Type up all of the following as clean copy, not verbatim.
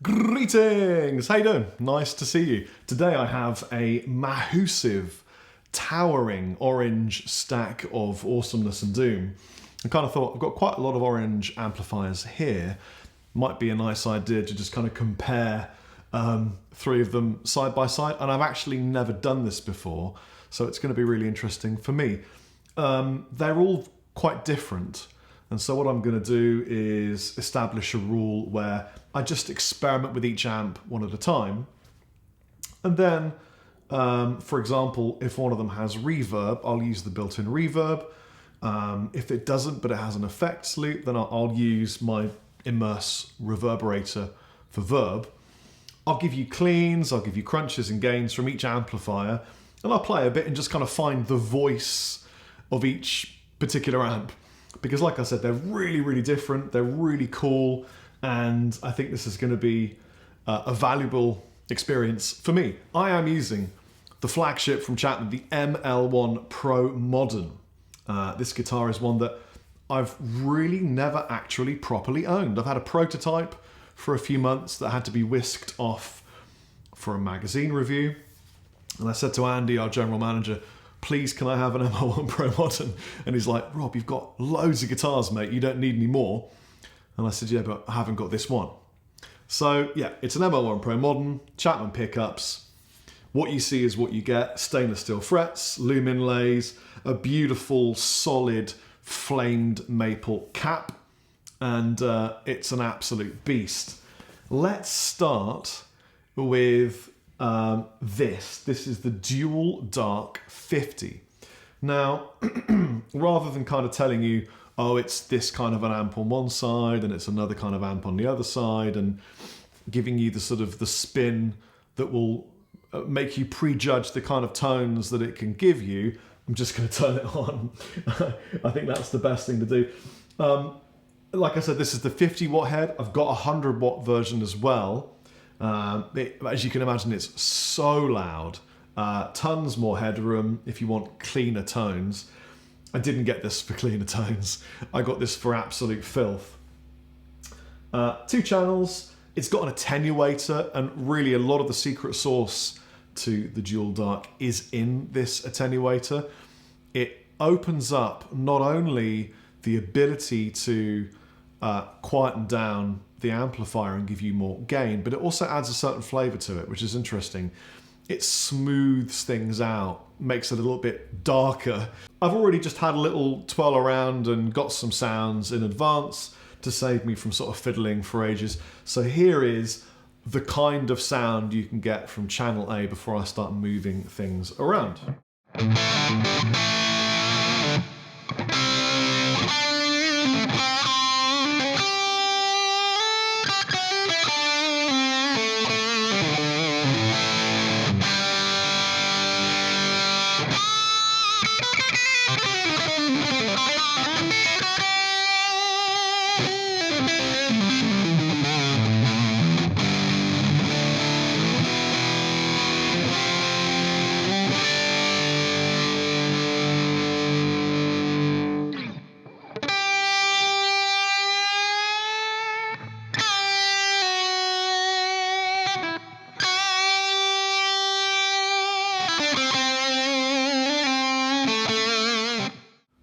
Greetings! How you doing? Nice to see you. Today I have a massive, towering orange stack of awesomeness and doom. I kind of thought I've got quite a lot of orange amplifiers here. Might be a nice idea to just kind of compare three of them side by side. And I've actually never done this before, so it's going to be really interesting for me. They're all quite different. And so what I'm going to do is establish a rule where I just experiment with each amp one at a time. And then, for example, if one of them has reverb, I'll use the built-in reverb. If it doesn't, but it has an effects loop, then I'll use my immerse reverberator for verb. I'll give you cleans, I'll give you crunches and gains from each amplifier, and I'll play a bit and just kind of find the voice of each particular amp. Because like I said, they're really, really different, they're really cool, and I think this is going to be a valuable experience for me. I am using the flagship from Chapman, the ML1 Pro Modern. This guitar is one that I've really never actually properly owned. I've had a prototype for a few months that had to be whisked off for a magazine review. And I said to Andy, our general manager, please can I have an ML1 Pro Modern? And he's like, Rob, you've got loads of guitars, mate. You don't need any more. And I said, yeah, but I haven't got this one. So yeah, it's an ML1 Pro Modern, Chapman pickups. What you see is what you get. Stainless steel frets, loom inlays, a beautiful, solid, flamed maple cap. And it's an absolute beast. Let's start with this. This is the Dual Dark 50. Now, rather than kind of telling you, oh, it's this kind of an amp on one side and it's another kind of amp on the other side, and giving you the sort of the spin that will make you prejudge the kind of tones that it can give you, I'm just going to turn it on. I think that's the best thing to do. Like I said, this is the 50 watt head. I've got a 100 watt version as well. As you can imagine, it's so loud. Tons more headroom if you want cleaner tones. I didn't get this for cleaner tones. I got this for absolute filth. 2 channels. It's got an attenuator, and really a lot of the secret sauce to the Dual Dark is in this attenuator. It opens up not only the ability to quieten down the amplifier and give you more gain, but it also adds a certain flavor to it, which is interesting. It smooths things out, makes it a little bit darker. I've already just had a little twirl around and got some sounds in advance to save me from sort of fiddling for ages. So here is the kind of sound you can get from channel A before I start moving things around.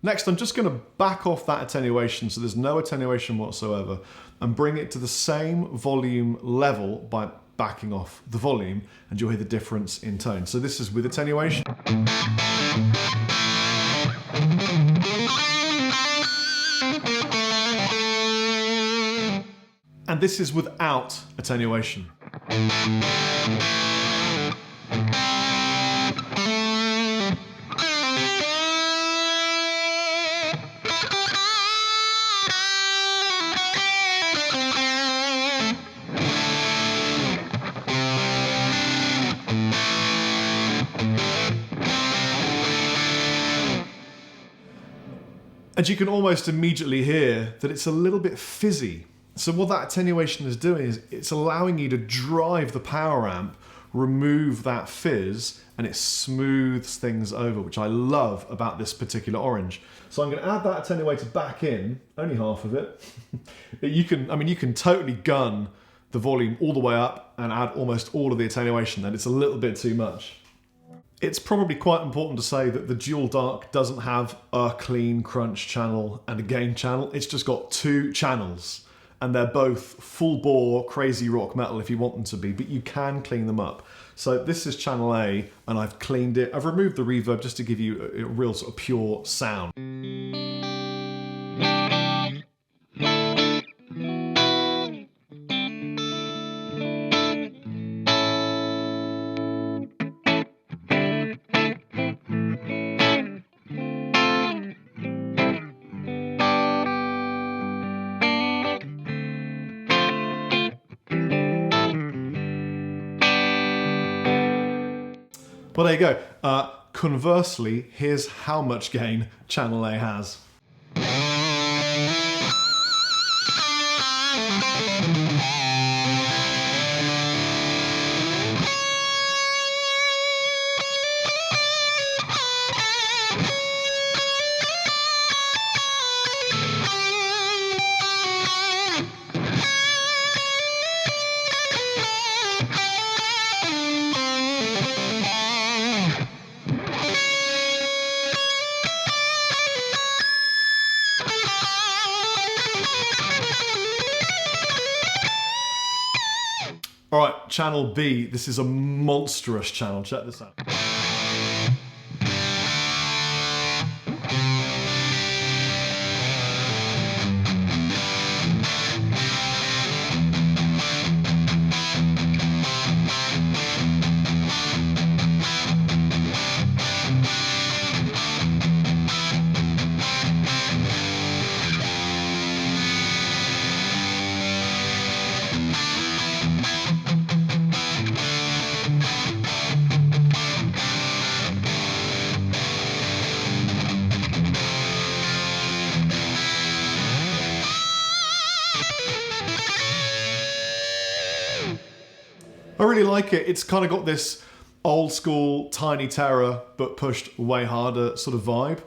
Next, I'm just going to back off that attenuation, so there's no attenuation whatsoever, and bring it to the same volume level by backing off the volume, and you'll hear the difference in tone. So this is with attenuation. And this is without attenuation. And you can almost immediately hear that it's a little bit fizzy. So what that attenuation is doing is it's allowing you to drive the power amp, remove that fizz, and it smooths things over, which I love about this particular orange. So I'm going to add that attenuator back in, only half of it. You can totally gun the volume all the way up and add almost all of the attenuation, then it's a little bit too much. It's probably quite important to say that the Dual Dark doesn't have a clean crunch channel and a gain channel. It's just got 2 channels, and they're both full bore crazy rock metal if you want them to be, but you can clean them up. So this is channel A, and I've cleaned it. I've removed the reverb just to give you a real sort of pure sound. Well, there you go. Conversely, here's how much gain channel A has. All right, channel B. This is a monstrous channel. Check this out. I really like it. It's kind of got this old school Tiny Terror but pushed way harder sort of vibe.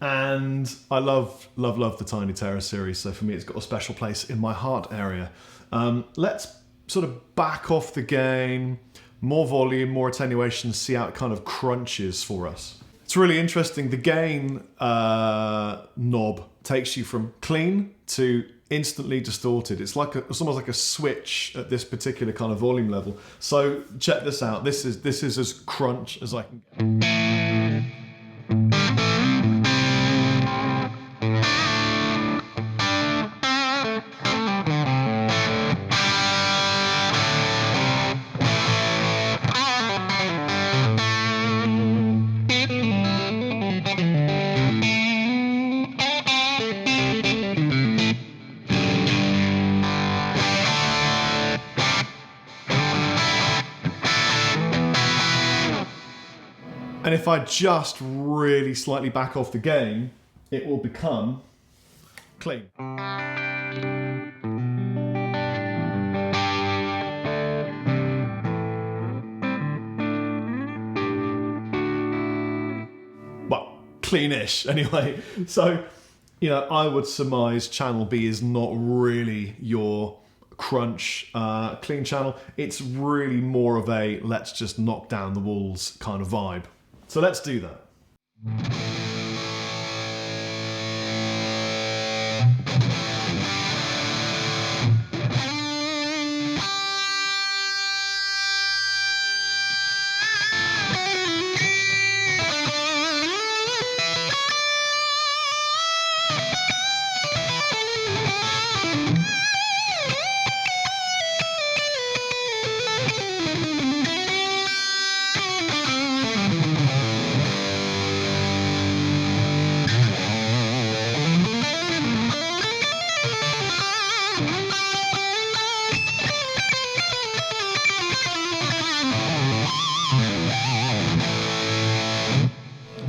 And I love the Tiny Terror series, so for me it's got a special place in my heart area. Let's sort of back off the gain, more volume, more attenuation, see how it kind of crunches for us. It's really interesting. The gain knob takes you from clean to instantly distorted. It's almost like a switch at this particular kind of volume level. So check this out. This is as crunch as I can get. And if I just really slightly back off the gain, it will become clean. Well, cleanish anyway. So, you know, I would surmise channel B is not really your crunch clean channel. It's really more of a let's just knock down the walls kind of vibe. So let's do that.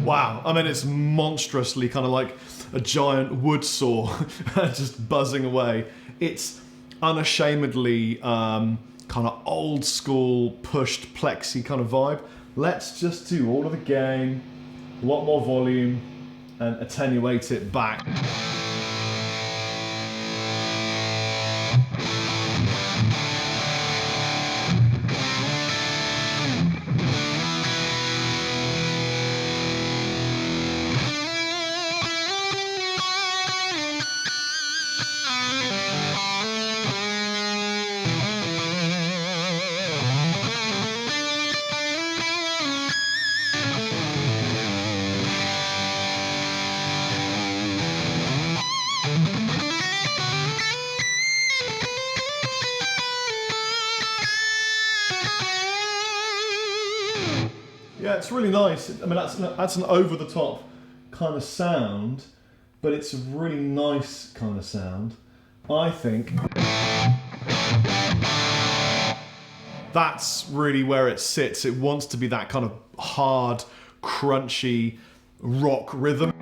Wow, I mean, it's monstrously kind of like a giant wood saw just buzzing away. It's unashamedly kind of old school pushed plexi kind of vibe. Let's just do all of the gain, a lot more volume, and attenuate it back. Yeah, it's really nice. I mean, that's an over-the-top kind of sound, but it's a really nice kind of sound. I think that's really where it sits. It wants to be that kind of hard, crunchy rock rhythm.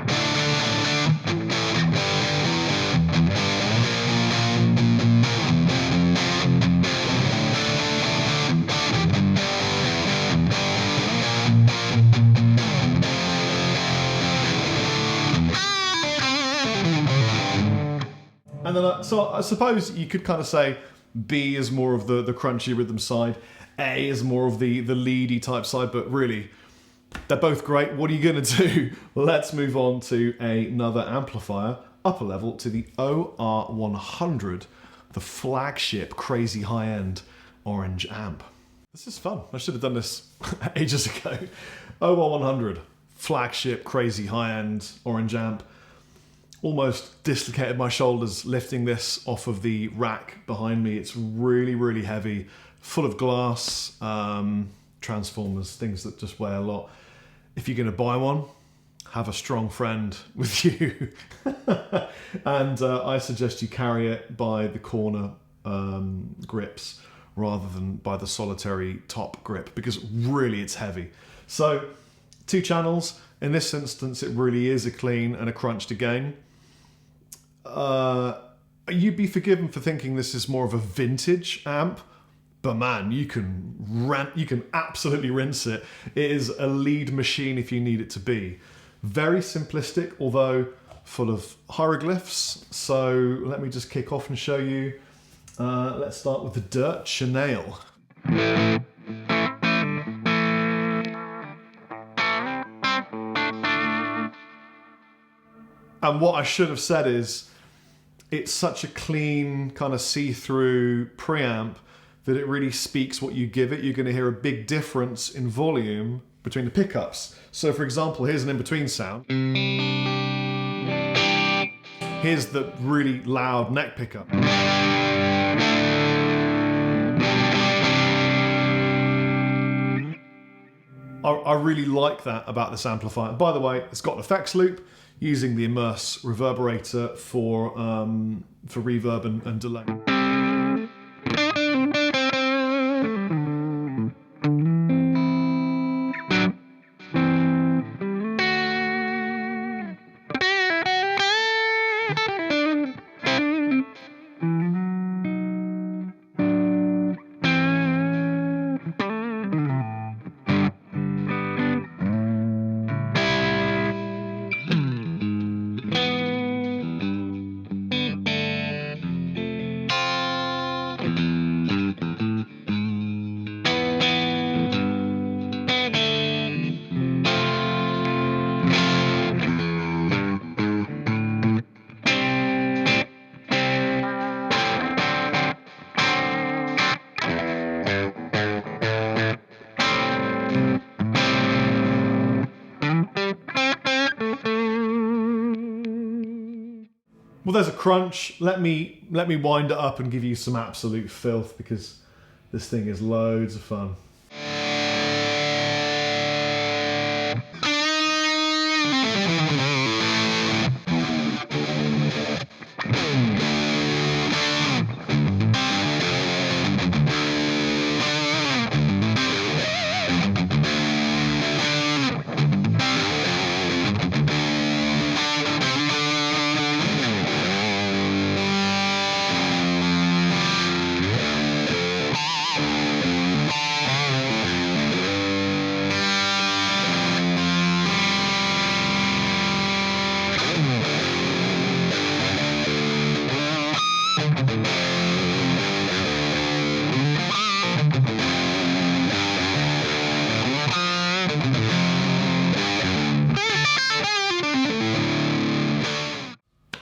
And then, so I suppose you could kind of say B is more of the crunchy rhythm side, A is more of the leady type side, but really, they're both great. What are you going to do? Let's move on to another amplifier, upper level, to the OR100, the flagship crazy high-end orange amp. This is fun. I should have done this ages ago. OR100, flagship crazy high-end orange amp. Almost dislocated my shoulders lifting this off of the rack behind me. It's really, really heavy, full of glass, transformers, things that just weigh a lot. If you're going to buy one, have a strong friend with you. And I suggest you carry it by the corner grips rather than by the solitary top grip, because really it's heavy. So 2 channels. In this instance, it really is a clean and a crunched again. You'd be forgiven for thinking this is more of a vintage amp, but man, you can absolutely rinse it. It is a lead machine if you need it to be. Very simplistic, although full of hieroglyphs. So let me just kick off and show you. Let's start with the Dirt Chanel. And what I should have said is, it's such a clean, kind of see-through preamp that it really speaks what you give it. You're going to hear a big difference in volume between the pickups. So for example, here's an in-between sound. Here's the really loud neck pickup. I really like that about this amplifier. By the way, it's got an effects loop using the Immerse reverberator for reverb and delay. Well, there's a crunch. Let me wind it up and give you some absolute filth, because this thing is loads of fun.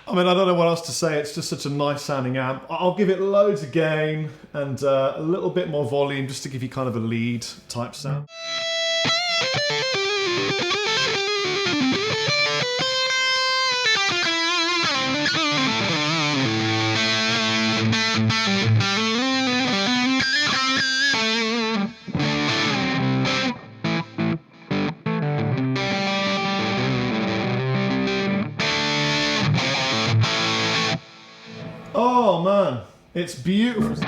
I mean, I don't know what else to say. It's just such a nice sounding amp. I'll give it loads of gain and a little bit more volume just to give you kind of a lead type sound. It's beautiful.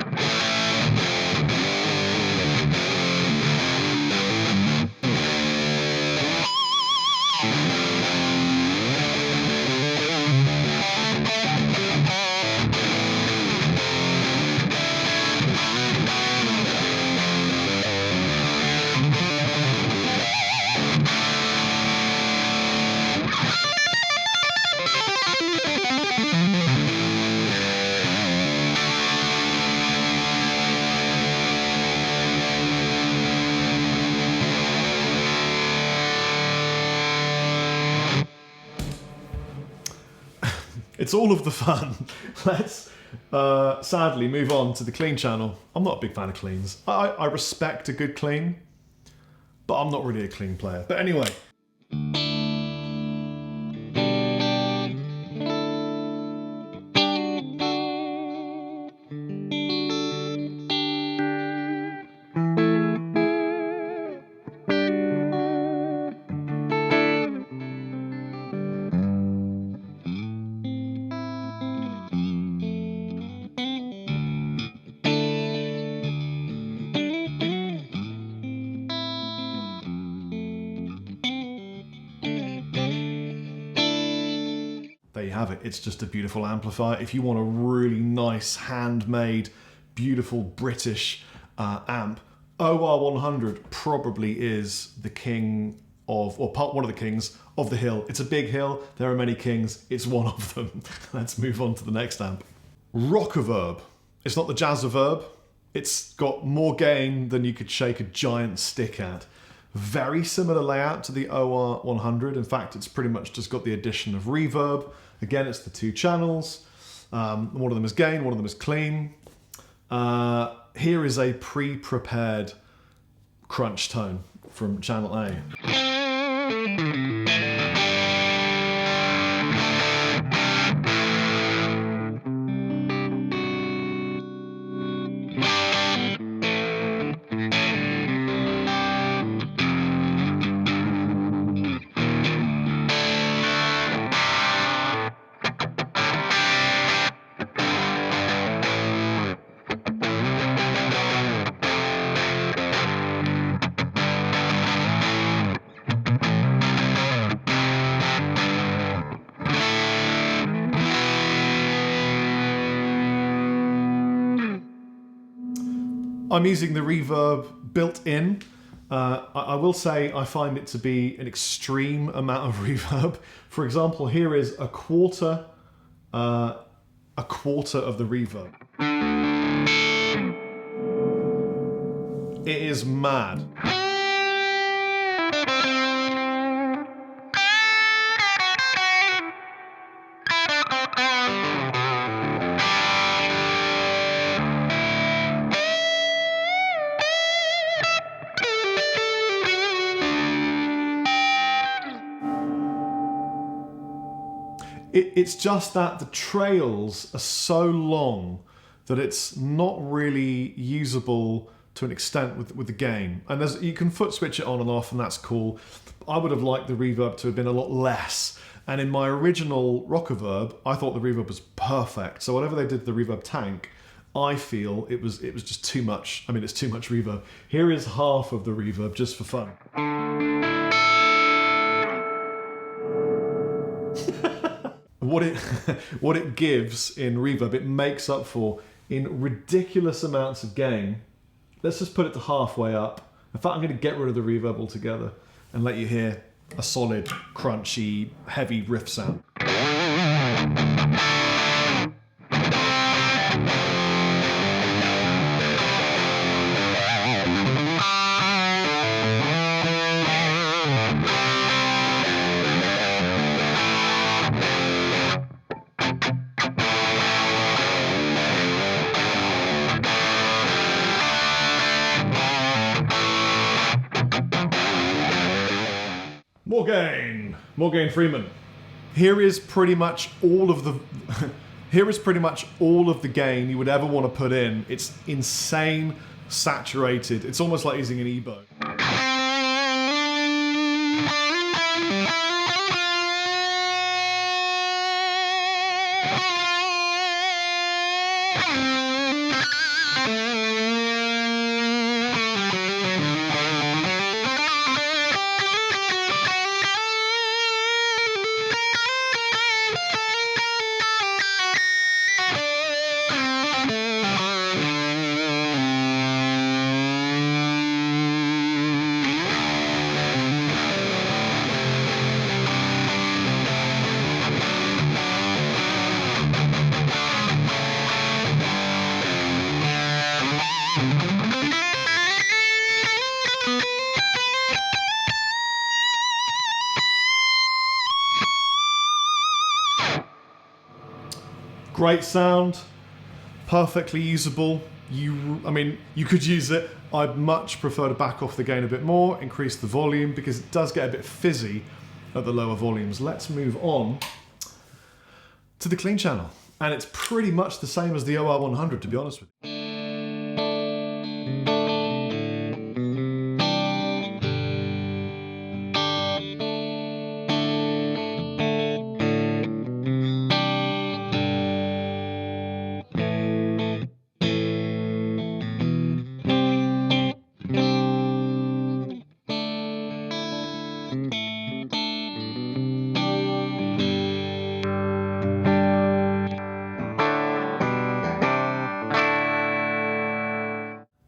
It's all of the fun. Let's sadly move on to the clean channel. I'm not a big fan of cleans. I respect a good clean, but I'm not really a clean player. But anyway. There you have it. It's just a beautiful amplifier. If you want a really nice, handmade, beautiful British amp, OR100 probably is the king of, or one of the kings of the hill. It's a big hill. There are many kings. It's one of them. Let's move on to the next amp. Rockerverb. It's not the Jazzerverb. It's got more gain than you could shake a giant stick at. Very similar layout to the OR100. In fact, it's pretty much just got the addition of reverb. Again, it's the two channels. One of them is gain, one of them is clean. Here is a pre-prepared crunch tone from channel A. I'm using the reverb built in. I will say I find it to be an extreme amount of reverb. For example, here is a quarter of the reverb. It is mad. It's just that the trails are so long that it's not really usable to an extent with the gain. And you can foot switch it on and off, and that's cool. I would have liked the reverb to have been a lot less. And in my original Rockerverb, I thought the reverb was perfect. So whatever they did to the reverb tank, I feel it was just too much. I mean, it's too much reverb. Here is half of the reverb just for fun. What it gives in reverb, it makes up for in ridiculous amounts of gain. Let's just put it to halfway up. In fact, I'm going to get rid of the reverb altogether and let you hear a solid, crunchy, heavy riff sound. Morgaine Freeman. Here is pretty much all of the gain you would ever want to put in. It's insane, saturated. It's almost like using an EBO. Great sound, perfectly usable. I mean, you could use it. I'd much prefer to back off the gain a bit more, increase the volume, because it does get a bit fizzy at the lower volumes. Let's move on to the clean channel. And it's pretty much the same as the OR100, to be honest with you.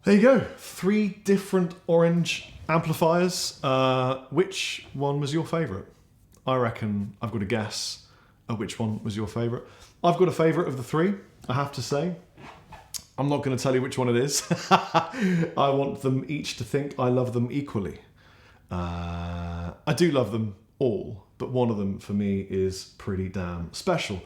There you go, 3 different orange amplifiers. Which one was your favourite? I reckon I've got a guess at which one was your favourite. I've got a favourite of the 3, I have to say. I'm not going to tell you which one it is. I want them each to think I love them equally. I do love them all, but one of them for me is pretty damn special.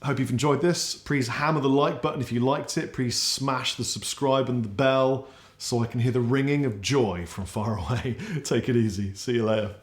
I hope you've enjoyed this. Please hammer the like button if you liked it. Please smash the subscribe and the bell so I can hear the ringing of joy from far away. Take it easy. See you later.